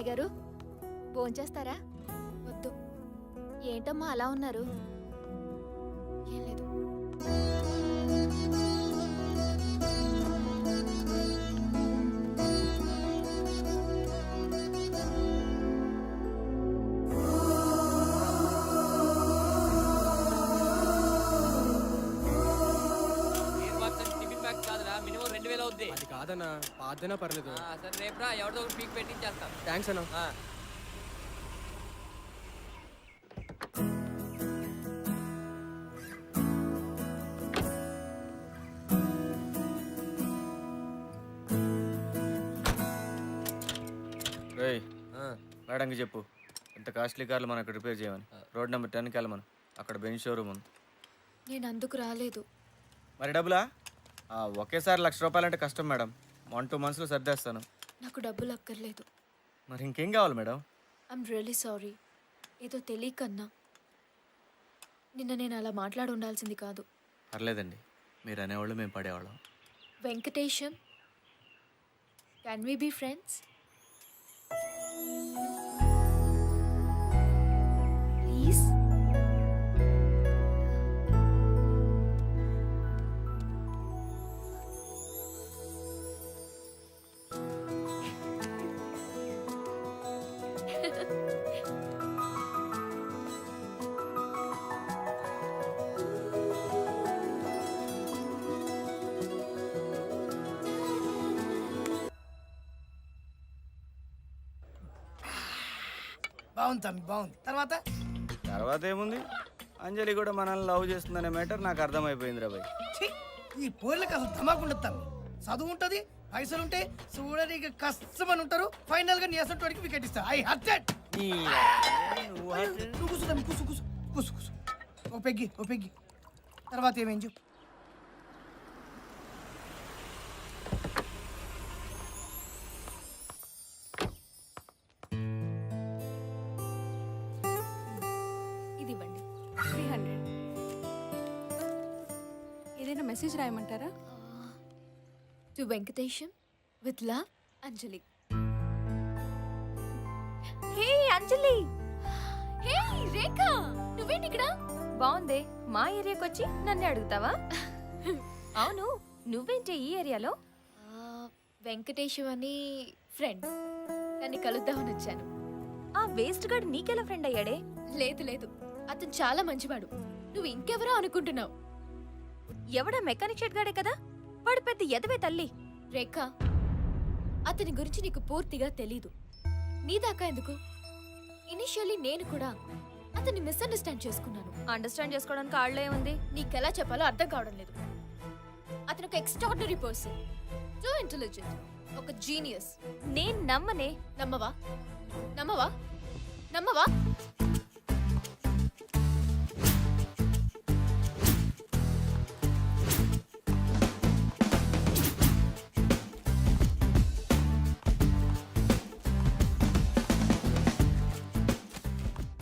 అమ్మాయి గారు భోంచేస్తారా? వద్దు. ఏంటమ్మా అలా ఉన్నారు? ఏం లేదు. మినిమం 2000 అవుద్ది. అది కాదన్నా, పాతైనా పర్లేదు. సరే రేపురా, ఎవరిదో ఒకటి పీక్ పెట్టించేస్తాం. థ్యాంక్స్ అన్నా. మేడంకి చెప్పు, ఇంత కాస్ట్లీ కార్లు మనం ఇక్కడ రిపేర్ చేయమని. రోడ్ నెంబర్ 10కి వెళ్ళమను, అక్కడ బెంచ్ షోరూమ్ ఉంది. నేను అందుకు రాలేదు. మరి డబ్బులా? ఒకేసారి ₹1,00,000 అంటే కష్టం మేడం. 1-2 monthsలో సర్దేస్తాను. నాకు డబ్బులు అక్కర్లేదు. మరి ఇంకేం కావాలి మేడం? I'm really sorry. ఏదో తెలియకన్నా. నిన్న నేను అలా మాట్లాడి ఉండాల్సింది కాదు. పర్లేదండి, మీరు అనేవాళ్ళు మేము పడేవాళ్ళం. Venkatesham, can we be friends? Please. బాగుంది తమ్మి, బాగుంది. తర్వాత ఏముంది, అంజలి కూడా మనల్ని లవ్ చేస్తుందనే మ్యాటర్ నాకు అర్థమైపోయింది రా భయ్. ఈ పోర్లకు అసలు ధమాకుండదు తమ్మి. చదువు ఉంటుంది, పైసలు ఉంటాయి, చూడడానికి కష్టమని ఉంటారు. ఫైనల్ గా నీ అసలు వాడికి వికెట్ ఇస్తా. I hurt. నువ్వు కూసు తమ్మి, కూసు కూసు కూసు కూసు. ఓ పెగ్గి. తర్వాత ఏమేం చెప్పు. ఇది ఇవ్వండి. 300. ఏదైనా మెసేజ్ రాయమంటారా? To Venkatesham with love, Anjali. Hey Anjali. Hey Rekha, నువ్వేంటి ఇక్కడ? బాగుందే, మా ఏరియాకి వచ్చి నన్ను అడుగుతావా? అవును, నువ్వేంటి ఈ ఏరియాలో? వెంకటేశం అని ఫ్రెండ్, కానీ కలుద్దామని వచ్చాను. ఆ వేస్ట్ గాడు నీకెలా ఫ్రెండ్ అయ్యాడే? లేదు, అతను చాలా మంచివాడు. నువ్వు ఇంకెవరో అనుకుంటున్నావు. ఎవడా మెకానిక్ షెడ్ గాడే కదా, వాడు పెద్ద ఎదవే తల్లి. రేఖ, అతని గురించి నీకు పూర్తిగా తెలీదు. నీ దాకా ఎందుకు? ఇనిషియల్లీ నేను కూడా అతన్ని మిస్అండర్స్టాండ్ చేసుకున్నాను. అండర్స్టాండ్ చేసుకోవడానికి ఆళ్ళే ఉంది. నీకెలా చెప్పాలో అర్థం కావడం లేదు. అతను ఒక ఎక్స్ట్రాడినరీ పర్సన్, సో ఇంటెలిజెంట్, ఒక జీనియస్. నేను నమ్మనే. నమ్మవా?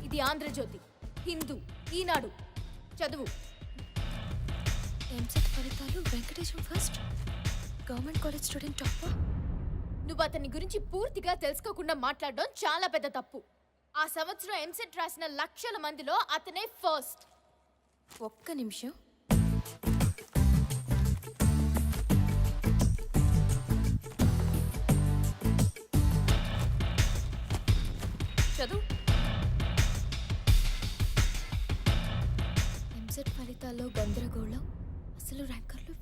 ఇది ఆంధ్రజ్యోతి, హిందూ, ఈనాడు. చదువు. ఎంసెట్ ఫలితాలు Venkatesham first, government college student topper. నువ్వు అతని గురించి పూర్తిగా తెలుసుకోకుండా మాట్లాడడం చాలా పెద్ద తప్పు. ఆ సంవత్సరం ఎంసెట్ రాసిన లక్షల మందిలో అతనే ఫస్ట్. ఒక్క నిమిషం. చదువు. ఎంసెట్ ఫలితాల్లో గందరగోళం, అసలు ర్యాంకర్లు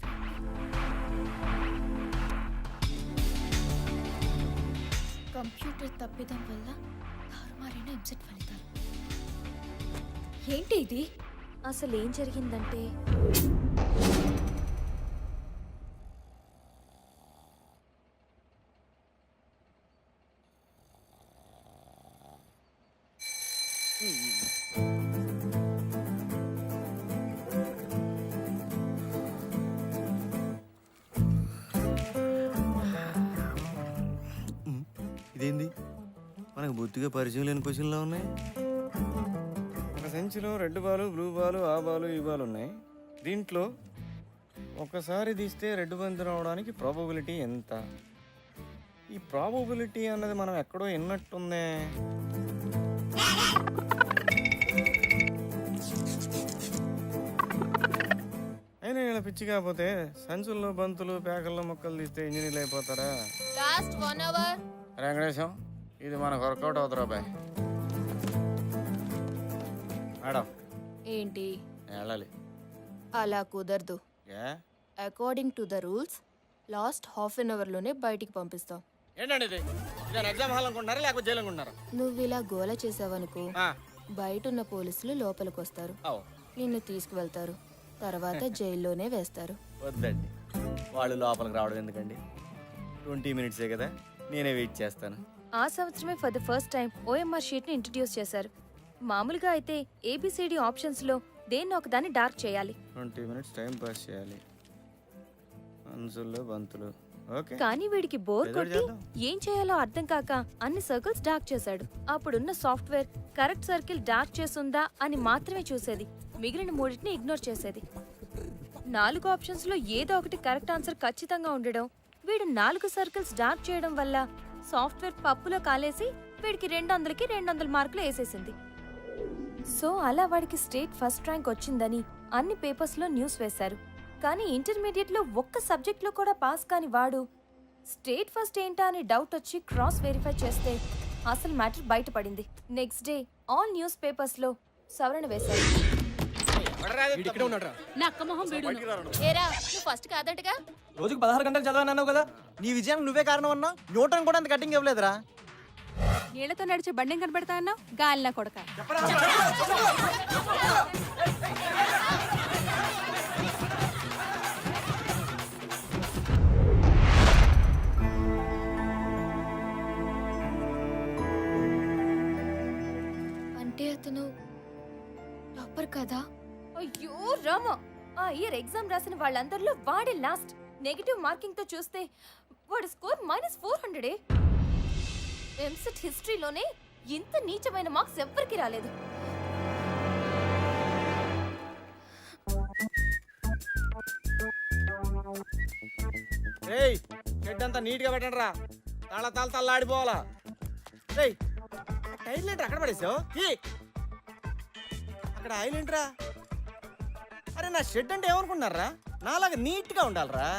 కంప్యూటర్ తప్పిదం వల్ల తారుమారైన ఎంసెట్ ఫలితాలు. ఏంటి ఇది? అసలు ఏం జరిగిందంటే, ఇదేంది, మనకు బొత్తిగా పరిచయం లేని క్వశ్చన్లా ఉన్నాయి. ఒక సంచిలో రెడ్ బాలు, బ్లూ బాలు, ఆ బాలు, ఈ బాలు ఉన్నాయి. దీంట్లో ఒకసారి తీస్తే రెడ్ బంతి రావడానికి ప్రాబబిలిటీ ఎంత? ఈ ఈ ప్రాబబిలిటీ అన్నది మనం ఎక్కడో విన్నట్టుంది. అయినా ఇలా పిచ్చి కాకపోతే సంచుల్లో బంతులు పేకల్లో మొక్కలు తీస్తే ఇంజనీర్లు అయిపోతారా? Last 1 hour. వెంకటేశం, ఇది మనకు వర్కౌట్ అవుతురా బాయ్. మేడం ఏంటి వెళ్ళాలి. అలా కుదరదు. ఏ according to the rules last half an hour లోనే బయటికి పంపిస్తాం. ఏంటండి ఇది? ఇదే ఎగ్జామ్ హాల్ అనుకుంటున్నారా లేకపోతే జైలు అనుకుంటున్నారా? నువ్వు ఇలా గోల చేసావనుకో బయట ఉన్న పోలీసులు లోపలికి వస్తారు, నిన్ను తీసుకువెళ్తారు, తర్వాత జైల్లోనే వేస్తారు. వద్దండి, వాళ్ళు లోపలికి రావడం ఎందుకండి? 20 మినిట్సే కదా, నేనే వెయిట్ చేస్తాను. ఆ సంవత్సరమే for the first time OMR sheet ని ఇంట్రడ్యూస్ చేశారు. మామూలుగా అయితే ఏబిసిడి ఆప్షన్స్ లో దేన్ని ఒకదాన్ని డార్క్ చేయాలి. 20 మినిట్స్ టైం పాస్ చేయాలి. అంచుల్లో బంతులు. ఓకే. కానీ వీడికి బోర్ ఏదో కొట్టి చేద్దాం. ఏం చేయాలో అర్థం కాక అన్ని సర్కిల్స్ డార్క్ చేశాడు. అప్పుడున్న సాఫ్ట్వేర్ కరెక్ట్ సర్కిల్ డార్క్ చేసుందా అని మాత్రమే చూసేది, మిగిలిన మూడింటిని ఇగ్నోర్ చేసేది. 4 ఆప్షన్స్ లో ఏదో ఒకటి కరెక్ట్ ఆన్సర్ ఖచ్చితంగా ఉండడం, వీడు 4 సర్కిల్స్ డార్క్ చేయడం వల్ల సాఫ్ట్వేర్ పప్పులో కాలేసి వీడికి 200కి 200 మార్కులు వేసేసింది. సో అలా వాడికి స్టేట్ ఫస్ట్ ర్యాంక్ వచ్చిందని అన్ని పేపర్స్ లో న్యూస్ వేశారు. కానీ ఇంటర్మీడియట్ లో ఒక్క సబ్జెక్ట్ లో కూడా పాస్ కాని వాడు స్టేట్ ఫస్ట్ ఏంటా అని డౌట్ వచ్చి క్రాస్ వెరిఫై చేస్తే అసలు మ్యాటర్ బయటపడింది. Next day all news papers లో సవరణ వేశారు. ఇక్కడే ఉన్నాడు. ఏరా నువ్వు ఫస్ట్ కాదటగా? రోజుకు 16 గంటలు చదవనన్నావు కదా, నీ విజయానికి నువ్వే కారణం అన్నా. న్యూటన్ కూడా అంత కటింగ్ ఇవ్వలేదురా. నీళ్లతో నడిచే బండి కనబడతా అన్నావు, గాలిన కొడక. అంటే అతను టాపర్ కదా? అయ్యో రామా, ఆ ఇయర్ ఎగ్జామ్ రాసిన వాళ్ళందరిలో వాడే లాస్ట్. నెగటివ్ మార్కింగ్ తో చూస్తే వాడి స్కోర్ -400. ఎంసెట్ హిస్టరీలోనే ఇంత నీచమైన మార్క్స్ ఎవ్వరికి రాలేదు. ఏయ్, షెడ్ అంతా నీట్ గా పెట్టండి రా. తల్లాడిపోవాలా? ఏయ్, టైర్లు ఏంట్రా అక్కడ పడేసావు? అక్కడ ఆయిల్ ఏంట్రా? అరే నా షెడ్ అంటే ఏమనుకున్నారా? నాలాగా నీట్ గా ఉండాలరా.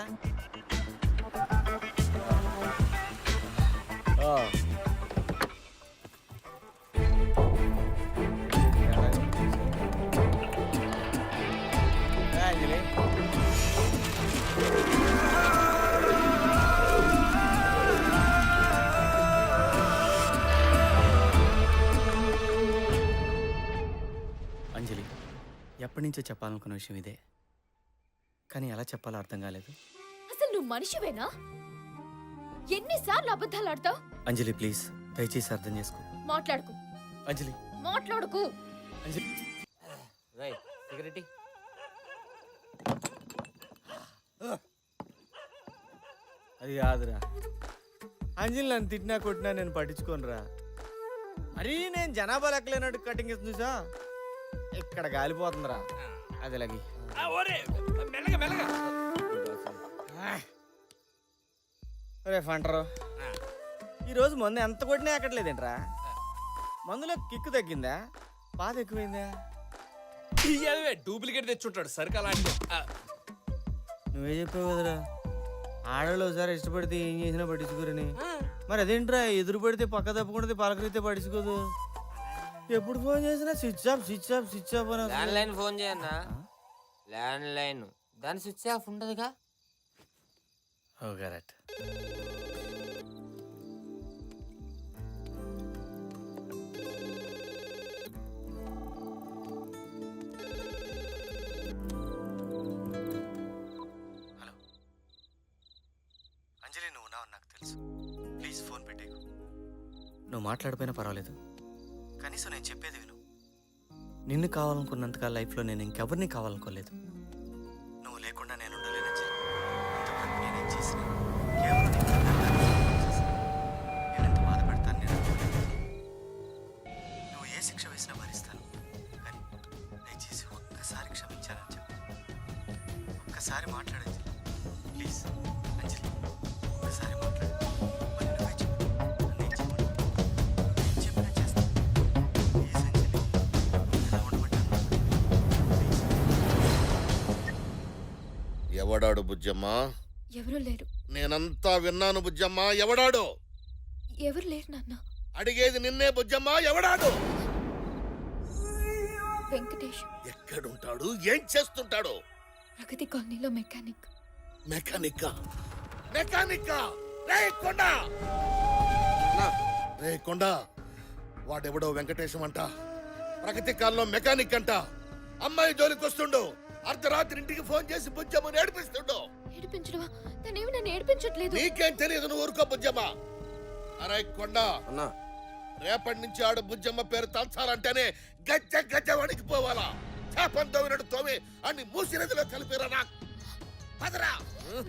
అంజలి, ఎప్పటి నుంచో చెప్పాలనుకున్న విషయం ఇదే, కానీ ఎలా చెప్పాలో అర్థం కాలేదు. అసలు నువ్వు మనిషివేనా? ఎన్నిసార్లు అబద్ధాలు ఆడతావు? అంజలి ప్లీజ్, దయచేసి అర్థం చేసుకో. మాట్లాడుకు. అంజలి మాట్లాడుకు. అంజలి రై సిగరెట్ అది కాదురా. అంజలి నన్ను తిట్టినా కొట్టినా నేను పట్టించుకోనురా. మరీ నేను జనాభా లెక్కలేనట్టు కటింగ్ ఇస్తుంది చూసా, ఇక్కడ గాలిపోతుందిరా. అది లగి రే ఫంటరు, ఈరోజు మందు ఎంత కొట్టినా ఎక్కట్లేదేంట్రా? మందులో కిక్కు తగ్గిందా, బాధ ఎక్కువైందా? డూప్లికేట్ తెచ్చుంటాడు సరికి అలాంటి. నువ్వే చెప్పావు కదరా, ఆడవాళ్ళు ఒకసారి ఇష్టపడితే ఏం చేసినా పట్టించుకోరని. మరి అదేంట్రా, ఎదురు పడితే పక్క తప్పకుండా పలకరితే పట్టించుకోదు. ఎప్పుడు ఫోన్ చేసినా switch off switch off switch off అని. ల్యాండ్ లైన్ ఫోన్ చేయన్నా, ల్యాండ్ లైన్ దాని స్విచ్ ఆఫ్ ఉండదుగా. ఓ కరెక్ట్. హలో అంజలి, నువ్వు ఉన్నావు నాకు తెలుసు. ప్లీజ్ ఫోన్ పెట్టేకు. నువ్వు మాట్లాడిపోయినా పర్వాలేదు, కనీసం నేను చెప్పేది విను. నిన్ను కావాలనుకున్నంతగా లైఫ్లో నేను ఇంకెవరిని కావాలనుకోలేదు. నువ్వు లేకుండా నేను ఉండలేను. ఇంతవరకు నేనేం చేసినా కేవలం నీ ప్రకారం చేశాను. నేనెంత బాధపడతాను నేను అనుకోలేదు. నువ్వు ఏ శిక్ష వేసినా భరిస్తాను, కానీ దయచేసి ఒక్కసారి క్షమించాలని చెప్పు. ఒక్కసారి మాట్లాడండి ప్లీజ్. అంజలి, ఒక్కసారి మాట్లాడు. మరి నువ్వే ఎవడాడు బుజ్జమ్మ? ఎవరూ లేరు. నేనంతా విన్నాను బుజ్జమ్మ. ఎవడాడు? ఎవరు లేరు నాన్న. అడిగేది నిన్నే బుజ్జమ్మ. ఎవడాడు? వెంకటేష్. ఎక్కడుంటాడు? ఏం చేస్తుంటాడు? ప్రగతి కాలనీలో మెకానిక్. మెకానిక్కా? మెకానిక్కా? రే కొండ! రే కొండ, వాడెవడో వెంకటేశం అంట, ప్రగతి కాలంలో మెకానిక్ అంట. అమ్మాయి జోలికి వస్తుండు. అర్ధరాత్రి ఇంటికి ఫోన్ చేసి బుజ్జమ్మని ఏడిపిస్తుండు. ఏడిపించడమా? తనేమి నన్ను ఏడిపించట్లేదు. నీకేం తెలియదు, నువ్వు ఊరుకో బుజ్జమ్మ. అరే కొండ, అన్నా రేపటి నుంచి ఆడు బుజ్జమ్మ పేరు తలచాలంటేనే గజ్జ గజ్జ వణికిపోవాలా. చేపని తోమినట్టు తోమి అన్ని మూసి నదిలో కలిపిరా. పదరా.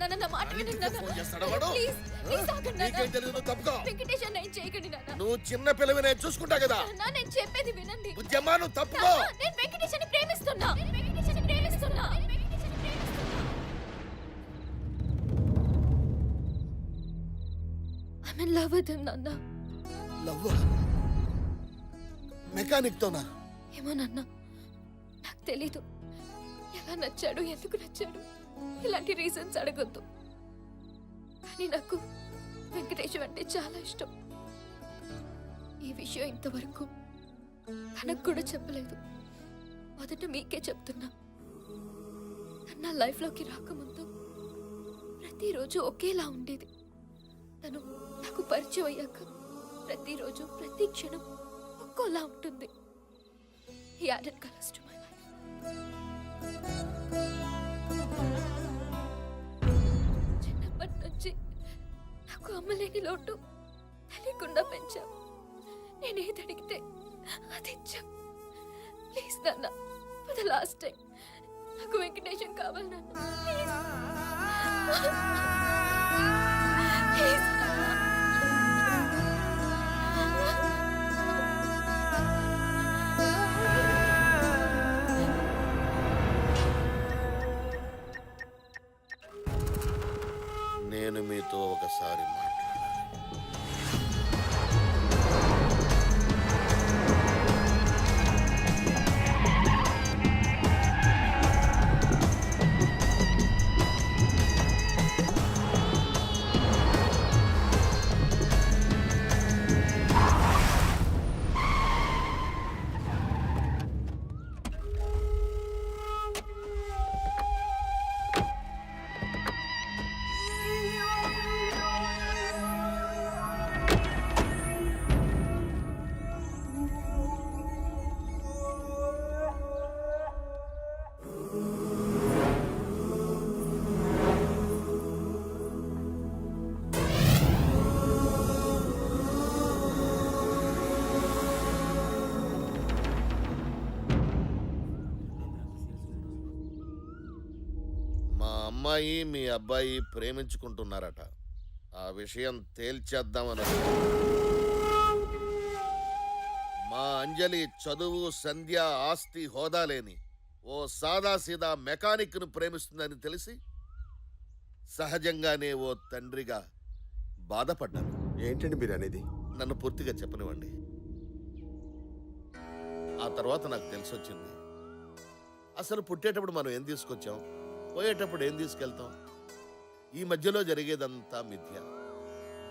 నాన్న, నా మాట వినండి నాన్న. ఫోన్ చేస్తాడా వాడు? ప్లీజ్, ప్లీజ్ ఆగండి నాన్న. నీకేం తెలియదు, నువ్వు తప్పుకో. వెంకటేష్ అన్న ఏం చేయకండి నాన్న. నువ్వు చిన్న పిల్లవి, నేను చూసుకుంటా కదా. నాన్న, నేను చెప్పేది వినండి. బుజ్జమ్మ నువ్వు తప్పుకో. నాన్న, నేను వెంకటేష్ అని ప్రేమిస్తున్నా. నేను వెంకటేష్ అని ప్రేమిస్తున్నా. I'm in love with him, నాన్న. లవ్ మెకానిక్ తోనా? ఏమో నాన్న, నాకు తెలీదు. ఎలా నచ్చాడు, ఎందుకు నచ్చాడు, ఇలాంటి రీజన్స్ అడగొద్దు. కానీ నాకు వెంకటేశ్వర అంటే చాలా ఇష్టం. ఈ విషయం ఇంతవరకు తనకు కూడా చెప్పలేదు. మొదట మీకే చెప్తున్నా. తను నా లైఫ్లోకి రాకముందు ప్రతిరోజు ఒకేలా ఉండేది. తను నాకు పరిచయం అయ్యాక ప్రతిరోజు ప్రతి క్షణం ఒక్కోలా ఉంటుంది. He added colors to my life. చిన్నప్పటి నుంచి నాకు అమ్మలేని లోటు తెలియకుండా పెంచాం. నేనేది అడిగితే అది ఇచ్చాం. ప్లీజ్ నాన్న, ఫర్ ద లాస్ట్ టైం నాకు వెంకటేశం కావాలి నాన్న. ప్లీజ్. నేను మీతో ఒకసారి మాట్లాడాలి. మా అమ్మాయి మీ అబ్బాయి ప్రేమించుకుంటున్నారట. ఆ విషయం తేల్చేద్దామని. మా అంజలి చదువు, సంధ్య, ఆస్తి, హోదా లేని ఓ సాదాసీదా మెకానిక్ను ప్రేమిస్తుందని తెలిసి సహజంగానే ఓ తండ్రిగా బాధపడ్డాను. ఏంటండి మీరు అనేది? నన్ను పూర్తిగా చెప్పనివ్వండి. ఆ తర్వాత నాకు తెలిసొచ్చింది, అసలు పుట్టేటప్పుడు మనం ఏం తీసుకొచ్చాం, పోయేటప్పుడు ఏం తీసుకెళ్తాం, ఈ మధ్యలో జరిగేదంతా మిథ్య.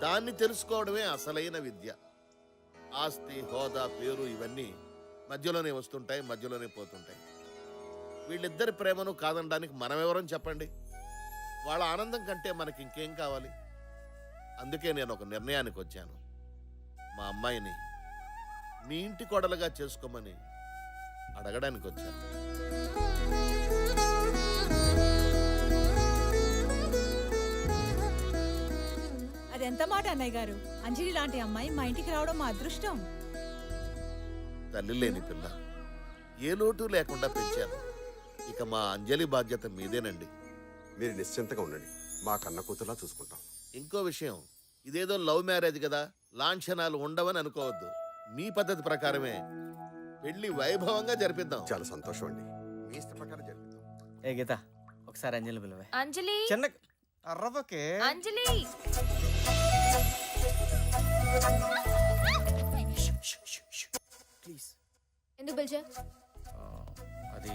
దాన్ని తెలుసుకోవడమే అసలైన విద్య. ఆస్తి, హోదా, పేరు ఇవన్నీ మధ్యలోనే వస్తుంటాయి, మధ్యలోనే పోతుంటాయి. వీళ్ళిద్దరి ప్రేమను కాదనడానికి మనమెవరం చెప్పండి? వాళ్ళ ఆనందం కంటే మనకి ఇంకేం కావాలి? అందుకే నేను ఒక నిర్ణయానికి వచ్చాను. మా అమ్మాయిని మీ ఇంటి కోడలుగా చేసుకోమని అడగడానికి వచ్చాను. అదెంత మాట అన్నయ్య గారు. అంజలి లాంటి అమ్మాయి మా ఇంటికి రావడం మా అదృష్టం. తల్లి లేని పిల్ల, ఏ లోటు లేకుండా పెంచాను. ఇక మా అంజలి బాధ్యత మీదేనండి. మీరు నిశ్చింతగా ఉండండి, మా కన్న కూతురులా చూసుకుంటాం. ఇంకో విషయం, ఇదేదో లవ్ మ్యారేజ్ కదా, లాంఛనాలు ఉండవని అనుకోవద్దు. మీ పద్ధతి ప్రకారమే పెళ్లి వైభవంగా జరిపిద్దాం. చాలా సంతోషం అండి, మీ ఇష్ట ప్రకారం జరిపిద్దాం. ఏ గీత, ఒకసారి అంజలి పిలువే. అంజలి, చిన్న అర్రవకే. అంజలి. ప్లీజ్. ఎందుకు పిలిచా? అది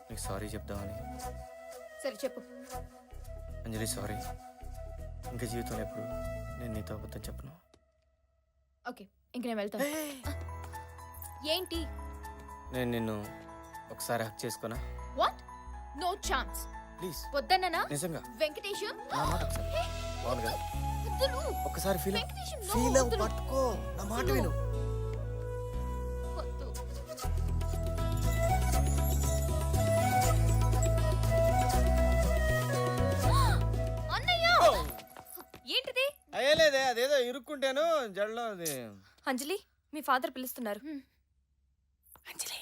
నీకు సారీ చెప్దామని. సరే చెప్పు. అంజలి సారీ, ఇంకా జీవితంలో ఎప్పుడు నేను నీతో అబద్ధం చెప్పను. ఓకే, ఇంక నేను వెళ్తాను. ఏంటి? నేను నిన్ను ఒకసారి హక్ చేసుకున్నా వాట్? No chance. ప్లీజ్, వద్దన్ననా? నిజంగా వెంకటేశం నా మాట ఒకసారి. బాగుంది కదా? వద్దులు. ఒక్కసారి ఫీల్ వెంకటేశం, no, ఫీల్ అవ్వు, వద్దులు. పట్టుకో నా మాట విను. వద్దు. అన్నయ్య! ఏంటిది? అయ్యలేదే, అదేదో ఇరుక్కుంటాను జడలో అది. అంజలి, మీ ఫాదర్ పిలుస్తున్నారు. హ్మ్. అంజలి